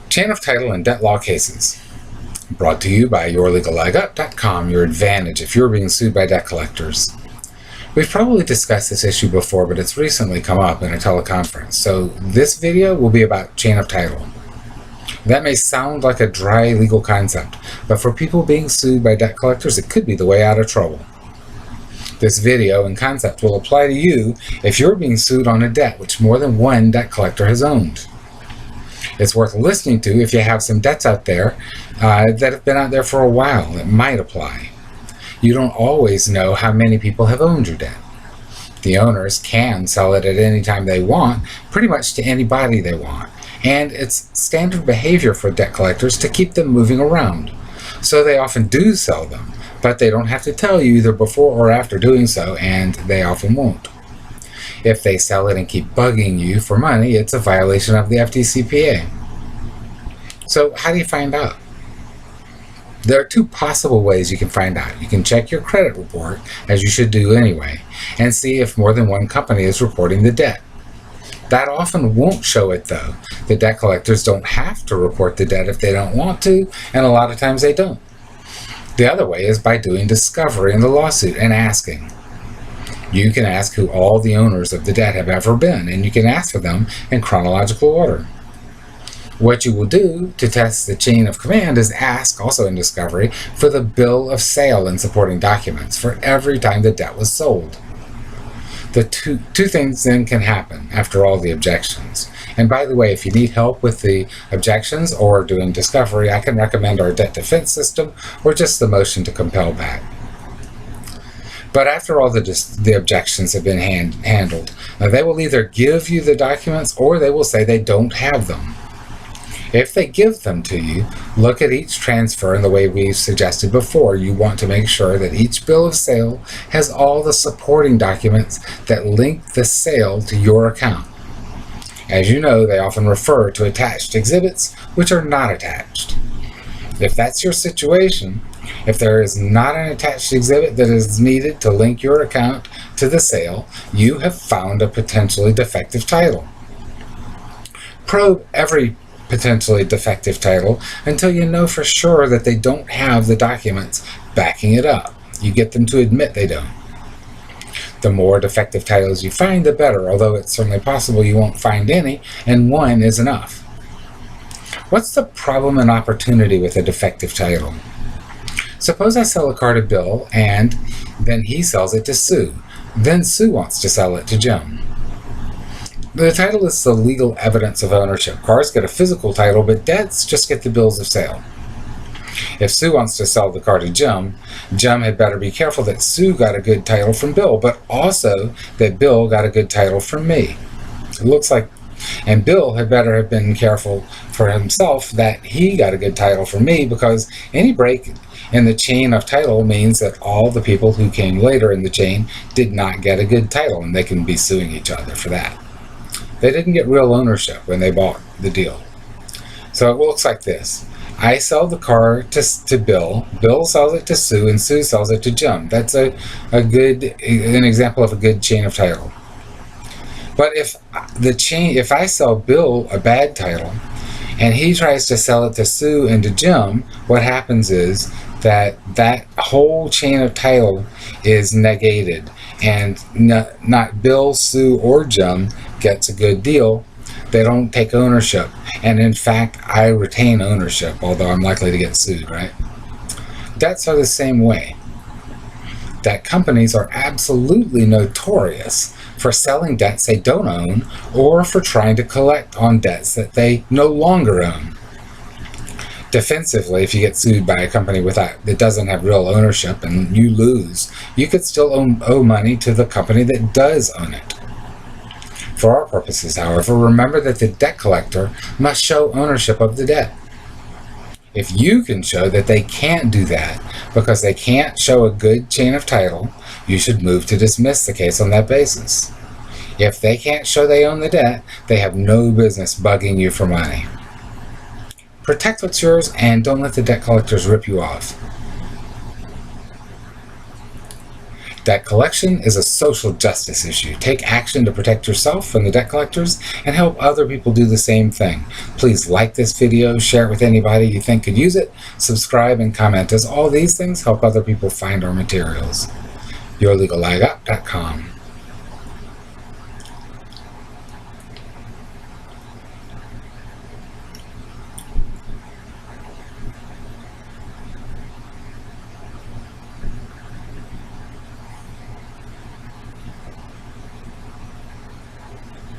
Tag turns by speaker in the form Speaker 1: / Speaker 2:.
Speaker 1: Chain of Title and Debt Law Cases. Brought to you by YourLegalLegUp.com, your advantage if you're being sued by debt collectors. We've probably discussed this issue before, but it's recently come up in a teleconference, so this video will be about chain of title. That may sound like a dry legal concept, but for people being sued by debt collectors, it could be the way out of trouble. This video and concept will apply to you if you're being sued on a debt which more than one debt collector has owned. It's worth listening to if you have some debts out there that have been out there for a while that might apply. You don't always know how many people have owned your debt. The owners can sell it at any time they want, pretty much to anybody they want, and it's standard behavior for debt collectors to keep them moving around. So they often do sell them, but they don't have to tell you either before or after doing so, and they often won't. If they sell it and keep bugging you for money, it's a violation of the FDCPA. So how do you find out? There are two possible ways you can find out. You can check your credit report, as you should do anyway, and see if more than one company is reporting the debt. That often won't show it though. The debt collectors don't have to report the debt if they don't want to, and a lot of times they don't. The other way is by doing discovery in the lawsuit and asking. You can ask who all the owners of the debt have ever been, and you can ask for them in chronological order. What you will do to test the chain of command is ask, also in discovery, for the bill of sale and supporting documents for every time the debt was sold. The two things then can happen after all the objections. And by the way, if you need help with the objections or doing discovery, I can recommend our debt defense system or just the motion to compel back. But after all the objections have been handled, they will either give you the documents or they will say they don't have them. If they give them to you, look at each transfer in the way we've suggested before. You want to make sure that each bill of sale has all the supporting documents that link the sale to your account. As you know, they often refer to attached exhibits, which are not attached. If that's your situation, if there is not an attached exhibit that is needed to link your account to the sale, you have found a potentially defective title. Probe every potentially defective title until you know for sure that they don't have the documents backing it up. You get them to admit they don't. The more defective titles you find, the better, although it's certainly possible you won't find any, and one is enough. What's the problem and opportunity with a defective title? Suppose I sell a car to Bill, and then he sells it to Sue. Then Sue wants to sell it to Jim. The title is the legal evidence of ownership. Cars get a physical title, but debts just get the bills of sale. If Sue wants to sell the car to Jim, Jim had better be careful that Sue got a good title from Bill, but also that Bill got a good title from me. It looks like, and Bill had better have been careful for himself that he got a good title from me, because any break in the chain of title means that all the people who came later in the chain did not get a good title, and they can be suing each other for that. They didn't get real ownership when they bought the deal. So it looks like this. I sell the car to Bill, Bill sells it to Sue, and Sue sells it to Jim. That's an example of a good chain of title. But if I sell Bill a bad title, and he tries to sell it to Sue and to Jim, what happens is that whole chain of title is negated, and not Bill, Sue, or Jim gets a good deal. They don't take ownership, and in fact, I retain ownership, although I'm likely to get sued, right? Debts are the same way. That companies are absolutely notorious for selling debts they don't own, or for trying to collect on debts that they no longer own. Defensively, if you get sued by a company that doesn't have real ownership and you lose, you could still owe money to the company that does own it. For our purposes, however, remember that the debt collector must show ownership of the debt. If you can show that they can't do that because they can't show a good chain of title, you should move to dismiss the case on that basis. If they can't show they own the debt, they have no business bugging you for money. Protect what's yours and don't let the debt collectors rip you off. Debt collection is a social justice issue. Take action to protect yourself from the debt collectors and help other people do the same thing. Please like this video, share it with anybody you think could use it, subscribe and comment, as all these things help other people find our materials. YourLegalLegUp.com.